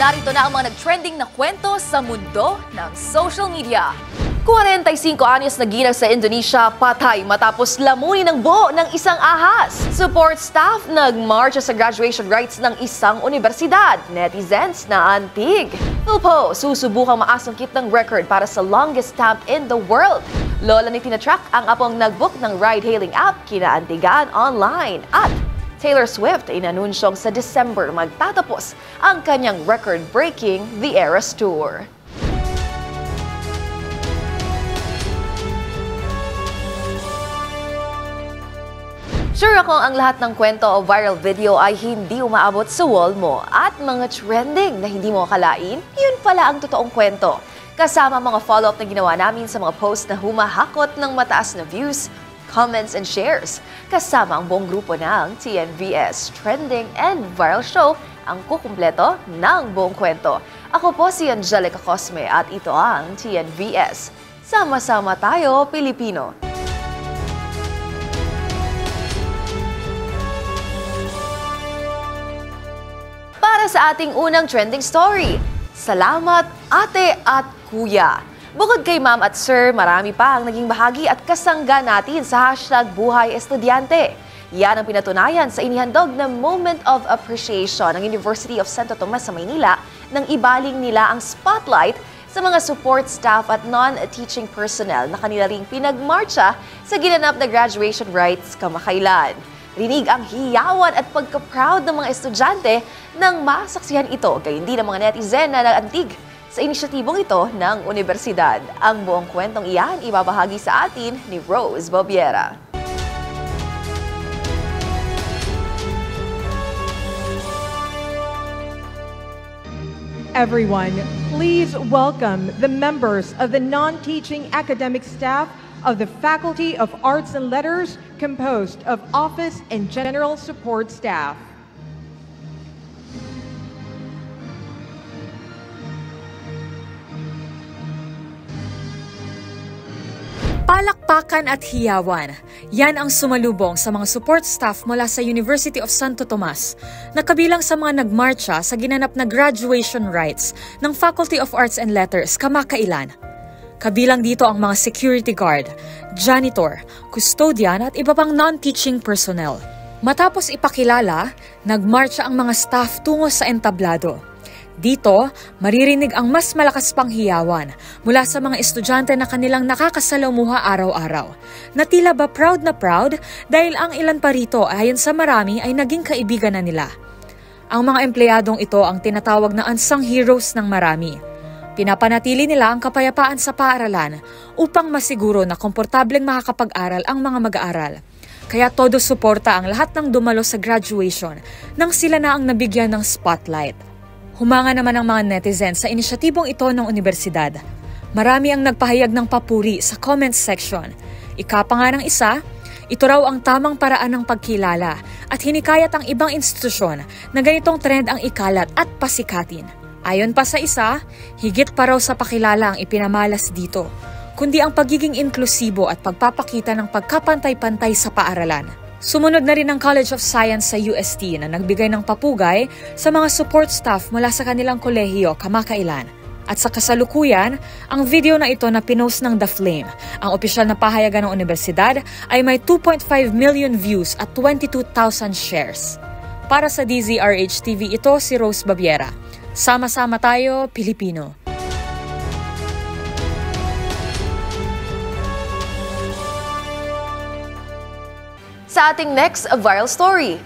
Narito na ang mga nag-trending na kwento sa mundo ng social media. 45 anyos na ginang sa Indonesia patay matapos lamunin ng buo ng isang ahas. Support staff nagmarcha sa graduation rites ng isang universidad. Netizens na antig. Filpo, susubukang maasungkit ng record para sa longest stamp in the world. Lola ni Tina Truck ang apong nagbook ng ride-hailing app kinaantigan online. At Taylor Swift inanunsyong sa December magtatapos ang kanyang record-breaking The Eras Tour. Sure ako ang lahat ng kwento o viral video ay hindi umaabot sa wall mo at mga trending na hindi mo akalain, yun pala ang totoong kwento. Kasama mga follow-up na ginawa namin sa mga post na humahakot ng mataas na views, comments and shares. Kasama ang buong grupo ng TNVS Trending and Viral Show ang kukumpleto ng buong kwento. Ako po si Angelica Cosme at ito ang TNVS. Sama-sama tayo, Pilipino! Para sa ating unang trending story, salamat ate at kuya. Bukod kay ma'am at sir, marami pa ang naging bahagi at kasangga natin sa #Buhay Estudyante. Yan ang pinatunayan sa inihandog na Moment of Appreciation ng University of Santo Tomas sa Maynila nang ibaling nila ang spotlight sa mga support staff at non-teaching personnel na kanila ring pinagmarcha sa ginanap na graduation rites kamakailan. Rinig ang hiyawan at pagka-proud ng mga estudyante nang masaksihan ito, gayon din ng mga netizen na nagantig sa inisyatibong ito ng universidad. Ang buong kwentong iyan ibabahagi sa atin ni Rose Bobiera. Everyone, please welcome the members of the non-teaching academic staff of the Faculty of Arts and Letters, composed of office and general support staff. Palakpakan at hiyawan. Yan ang sumalubong sa mga support staff mula sa University of Santo Tomas na kabilang sa mga nagmarcha sa ginanap na graduation rites ng Faculty of Arts and Letters kamakailan. Kabilang dito ang mga security guard, janitor, custodian at iba pang non-teaching personnel. Matapos ipakilala, nagmarcha ang mga staff tungo sa entablado. Dito, maririnig ang mas malakas pang hiyawan mula sa mga estudyante na kanilang nakakasalamuha araw-araw. Na tila ba proud na proud dahil ang ilan pa rito ayon sa marami ay naging kaibigan na nila. Ang mga empleyadong ito ang tinatawag na unsung heroes ng marami. Pinapanatili nila ang kapayapaan sa paaralan upang masiguro na komportableng makakapag-aral ang mga mag-aaral. Kaya todo suporta ang lahat ng dumalo sa graduation nang sila na ang nabigyan ng spotlight. Humanga naman ang mga netizens sa inisyatibong ito ng universidad. Marami ang nagpahayag ng papuri sa comments section. Ikapa nga ng isa, ito raw ang tamang paraan ng pagkilala at hinikayat ang ibang institusyon na ganitong trend ang ikalat at pasikatin. Ayon pa sa isa, higit pa raw sa pakilala ang ipinamalas dito, kundi ang pagiging inklusibo at pagpapakita ng pagkapantay-pantay sa paaralan. Sumunod na rin ang College of Science sa UST na nagbigay ng papugay sa mga support staff mula sa kanilang kolehiyo kamakailan. At sa kasalukuyan, ang video na ito na pinost ng The Flame, ang opisyal na pahayagan ng universidad, ay may 2.5 million views at 22,000 shares. Para sa DZRH TV, ito si Rose Bobiera. Sama-sama tayo, Pilipino. Sa ating next viral story,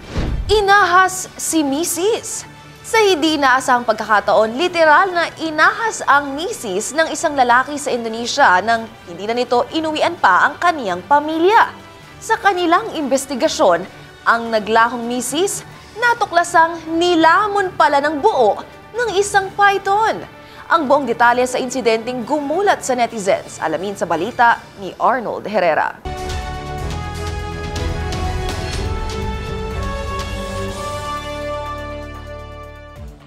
inahas si Mrs. Sa hindi inaasahang pagkakataon, literal na inahas ang misis ng isang lalaki sa Indonesia nang hindi na nito inuwian pa ang kaniyang pamilya. Sa kanilang investigasyon, ang naglahong misis natuklasang nilamon pala ng buo ng isang python. Ang buong detalye sa insidenteng gumulat sa netizens. Alamin sa balita ni Arnold Herrera.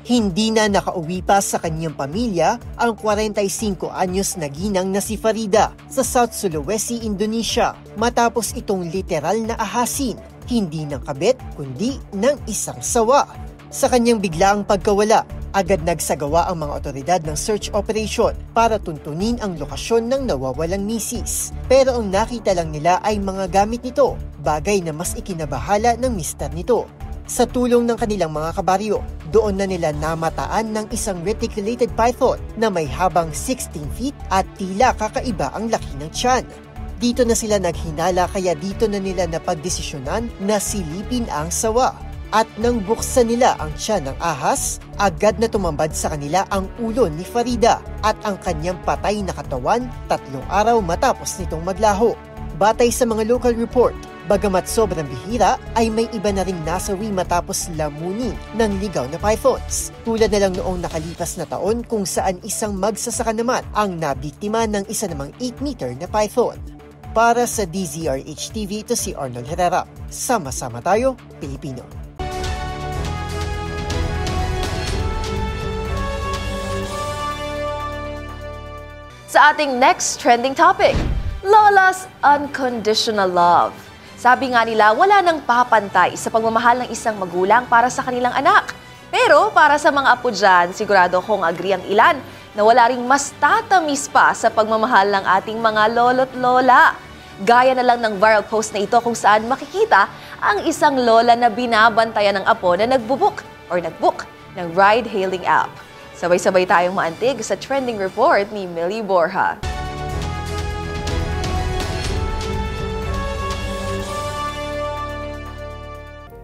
Hindi na nakauwi pa sa kanyang pamilya ang 45 anyos na ginang na si Farida sa South Sulawesi, Indonesia matapos itong literal na ahasin, hindi ng kabit kundi ng isang sawa. Sa kanyang biglaang pagkawala, agad nagsagawa ang mga otoridad ng search operation para tuntunin ang lokasyon ng nawawalang misis. Pero ang nakita lang nila ay mga gamit nito, bagay na mas ikinabahala ng mister nito. Sa tulong ng kanilang mga kabaryo, doon na nila namataan ng isang reticulated python na may habang 16 feet at tila kakaiba ang laki ng tiyan. Dito na sila naghinala kaya dito na nila napagdesisyonan na silipin ang sawa. At nang buksan nila ang tiyan ng ahas, agad na tumambad sa kanila ang ulo ni Farida at ang kanyang patay na katawan 3 araw matapos nitong maglaho. Batay sa mga local report, bagamat sobrang bihira, ay may iba na ring nasawi matapos lamunin ng ligaw na pythons. Tulad na lang noong nakalipas na taon kung saan isang magsasaka naman ang nabiktima ng isa namang 8-meter na python. Para sa DZRH TV, ito si Arnold Herrera. Sama-sama tayo, Pilipino. Sa ating next trending topic, Lola's unconditional love. Sabi nga nila, wala nang papantay sa pagmamahal ng isang magulang para sa kanilang anak. Pero para sa mga apo dyan, sigurado kong agree ang ilan na wala ring mas tatamis pa sa pagmamahal ng ating mga lolo't lola. Gaya na lang ng viral post na ito kung saan makikita ang isang lola na binabantayan ng apo na nagbook ng ride-hailing app. Sabay-sabay tayong maantig sa trending report ni Millie Borja.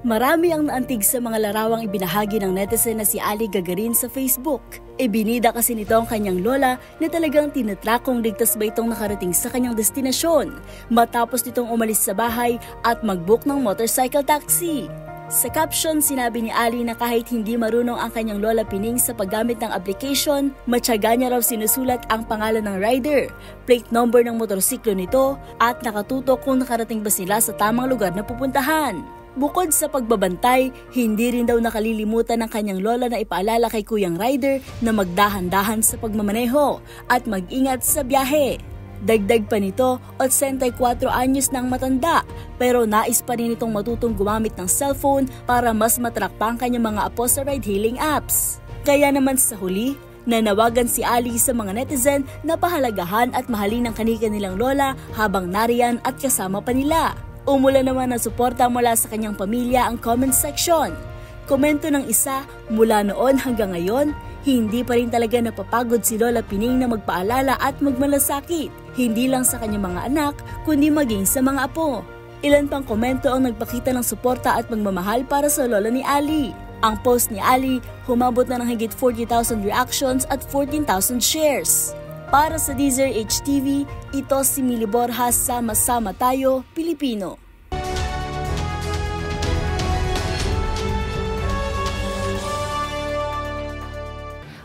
Marami ang naantig sa mga larawang ibinahagi ng netizen na si Ali Gagarin sa Facebook. Ibinida kasi nito ang kanyang lola na talagang tinatrack kung ligtas ba itong nakarating sa kanyang destinasyon matapos nitong umalis sa bahay at mag-book ng motorcycle taxi. Sa caption, sinabi ni Ali na kahit hindi marunong ang kanyang lola Pining sa paggamit ng application, matyaga niya raw sinusulat ang pangalan ng rider, plate number ng motorsiklo nito at nakatutok kung nakarating ba sila sa tamang lugar na pupuntahan. Bukod sa pagbabantay, hindi rin daw nakalilimutan ng kanyang lola na ipaalala kay Kuyang Rider na magdahan-dahan sa pagmamaneho at mag-ingat sa biyahe. Dagdag pa nito, 84 anyos na ang matanda pero nais pa rin itong matutong gumamit ng cellphone para mas matrack pa ang kanyang mga apo sa ride-hailing apps. Kaya naman sa huli, nanawagan si Ali sa mga netizen na pahalagahan at mahalin ang kanilang lola habang nariyan at kasama pa nila. Umula naman ng suporta mula sa kanyang pamilya ang comment section. Komento ng isa, mula noon hanggang ngayon, hindi pa rin talaga napapagod si Lola Pining na magpaalala at magmalasakit, hindi lang sa kanyang mga anak, kundi maging sa mga apo. Ilan pang komento ang nagpakita ng suporta at pagmamahal para sa lola ni Ali. Ang post ni Ali, humabot na ng higit 40,000 reactions at 14,000 shares. Para sa DZRH TV, ito si Millie Borja, sama-sama tayo, Pilipino.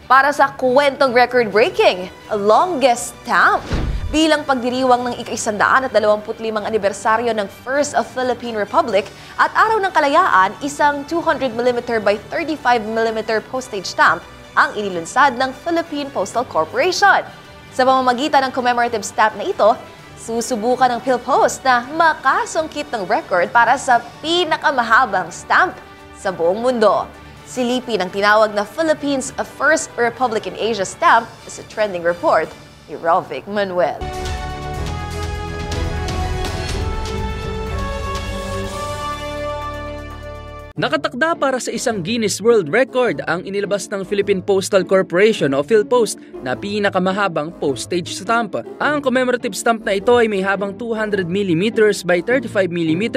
Para sa kwentong record-breaking, longest stamp. Bilang pagdiriwang ng ika-125 anibersaryo ng First of Philippine Republic at Araw ng Kalayaan, isang 200mm by 35mm postage stamp ang inilunsad ng Philippine Postal Corporation. Sa pamamagitan ng commemorative stamp na ito, susubukan ng PhilPost na makasungkit ng record para sa pinakamahabang stamp sa buong mundo. Silipin ang tinawag na Philippines First Republic in Asia stamp sa trending report ni Rovic Manuel. Nakatakda para sa isang Guinness World Record ang inilabas ng Philippine Postal Corporation o PhilPost na pinakamahabang postage stamp. Ang commemorative stamp na ito ay may habang 200mm by 35mm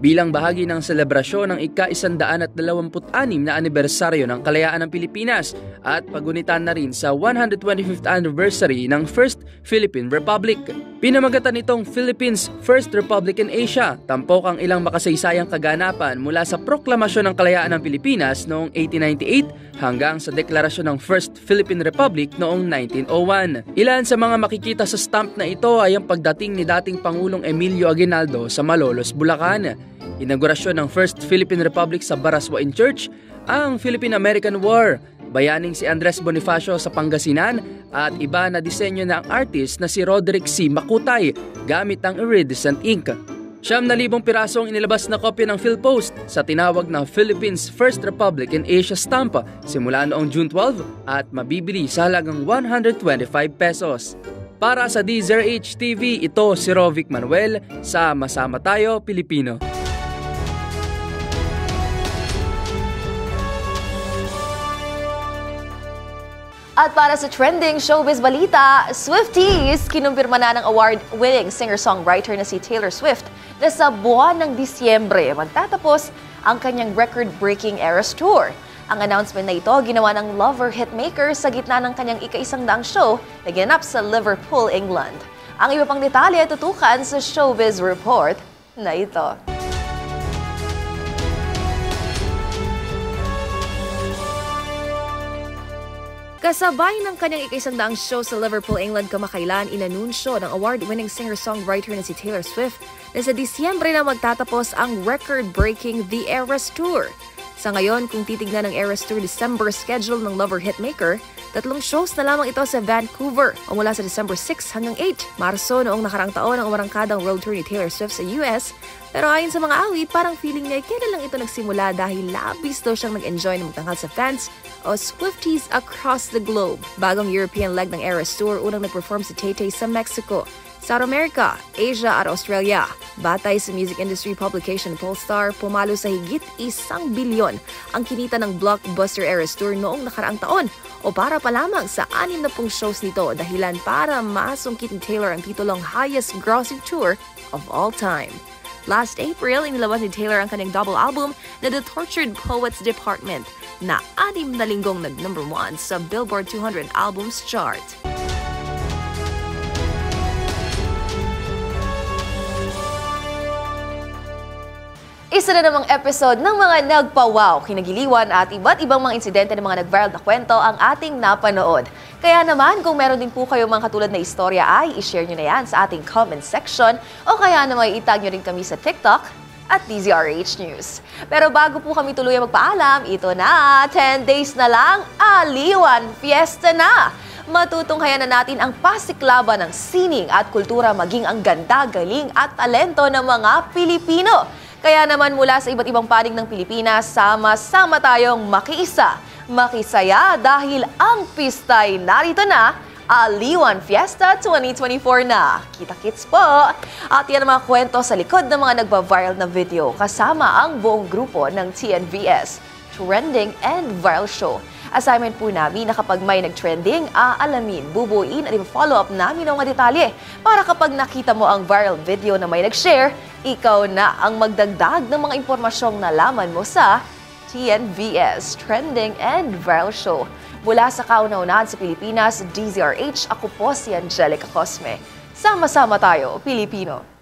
bilang bahagi ng selebrasyon ng ika-126 na anibersaryo ng kalayaan ng Pilipinas at pagunitan na rin sa 125th anniversary ng First Philippine Republic. Pinamagatan nitong Philippines First Republic in Asia, tampok ang ilang makasaysayang kaganapan mula sa proklamasyon ng kalayaan ng Pilipinas noong 1898 hanggang sa deklarasyon ng First Philippine Republic noong 1901. Ilan sa mga makikita sa stamp na ito ay ang pagdating ni dating Pangulong Emilio Aguinaldo sa Malolos, Bulacan, inaugurasyon ng First Philippine Republic sa Baraswain Church, ang Philippine-American War, bayaning si Andres Bonifacio sa Pangasinan at iba na disenyo ng artist na si Roderick C. Makutay gamit ang iridescent ink. 9,000 piraso ang inilabas na kopya ng PhilPost sa tinawag na Philippines First Republic in Asia stamp simula noong June 12 at mabibili sa halagang 125 pesos. Para sa DZRH TV, ito si Rovic Manuel sa Masama Tayo, Pilipino. At para sa trending showbiz balita, Swifties, kinumpirma na ng award-winning singer-songwriter na si Taylor Swift na sa buwan ng Disyembre magtatapos ang kanyang record-breaking Eras Tour. Ang announcement na ito ginawa ng Lover hitmaker sa gitna ng kanyang ika-100 show na ginanap sa Liverpool, England. Ang iba pang detalye tutukan sa Showbiz Report na ito. Kasabay ng kanyang ika-100 show sa Liverpool, England kamakailan, inanunsyo ng award-winning singer-songwriter na si Taylor Swift na sa Disyembre na magtatapos ang record-breaking The Eras Tour. Sa ngayon, kung titignan ng Eras Tour December schedule ng Lover hitmaker, 3 shows na lamang ito sa Vancouver o mula sa December 6 hanggang 8. Marso noong nakarang taon ang umarangkadang road tour ni Taylor Swift sa US, pero ayon sa mga awit, parang feeling niya kailan lang ito nagsimula dahil labis daw siyang nag-enjoy ng magtanghal sa fans o Swifties across the globe. Bagong European leg ng Eras Tour, unang nag-perform si Tay-Tay sa Mexico, South America, Asia at Australia. Batay sa music industry publication Polestar, pumalo sa higit 1 bilyon ang kinita ng blockbuster Eras Tour noong nakaraang taon o para pa lamang sa 60 shows nito, dahilan para masungkit ni Taylor ang titulong highest grossing tour of all time. Last April, inilabas ni Taylor ang kanyang double album na The Tortured Poets Department na 6 na linggong nag-number 1 sa Billboard 200 Albums chart. Isa na namang episode ng mga nagpawaw, kinagiliwan at iba't ibang mga insidente ng mga nag-viral na kwento ang ating napanood. Kaya naman, kung meron din po kayo mga katulad na istorya ay i-share nyo na yan sa ating comment section o kaya naman itag nyo rin kami sa TikTok at DZRH News. Pero bago po kami tuluyan magpaalam, ito na, 10 days na lang, Aliwan Fiesta na! Matutunghayan na natin ang pasiklaban ng sining at kultura maging ang ganda, galing at talento ng mga Pilipino. Kaya naman mula sa iba't ibang panig ng Pilipinas, sama-sama tayong makiisa, makisaya dahil ang pista'y narito na, Aliwan Fiesta 2024 na. Kita-kits po! At yan ang mga kwento sa likod ng mga nagba-viral na video kasama ang buong grupo ng TNVS, Trending and Viral Show. Assignment po namin na kapag may nag-trending, aalamin, bubuin at i-follow up namin ang mga detalye para kapag nakita mo ang viral video na may nag-share, ikaw na ang magdagdag ng mga impormasyong nalaman mo sa TNVS, Trending and Viral Show. Mula sa kauna-unahan sa Pilipinas, DZRH, ako po si Angelica Cosme. Sama-sama tayo, Pilipino.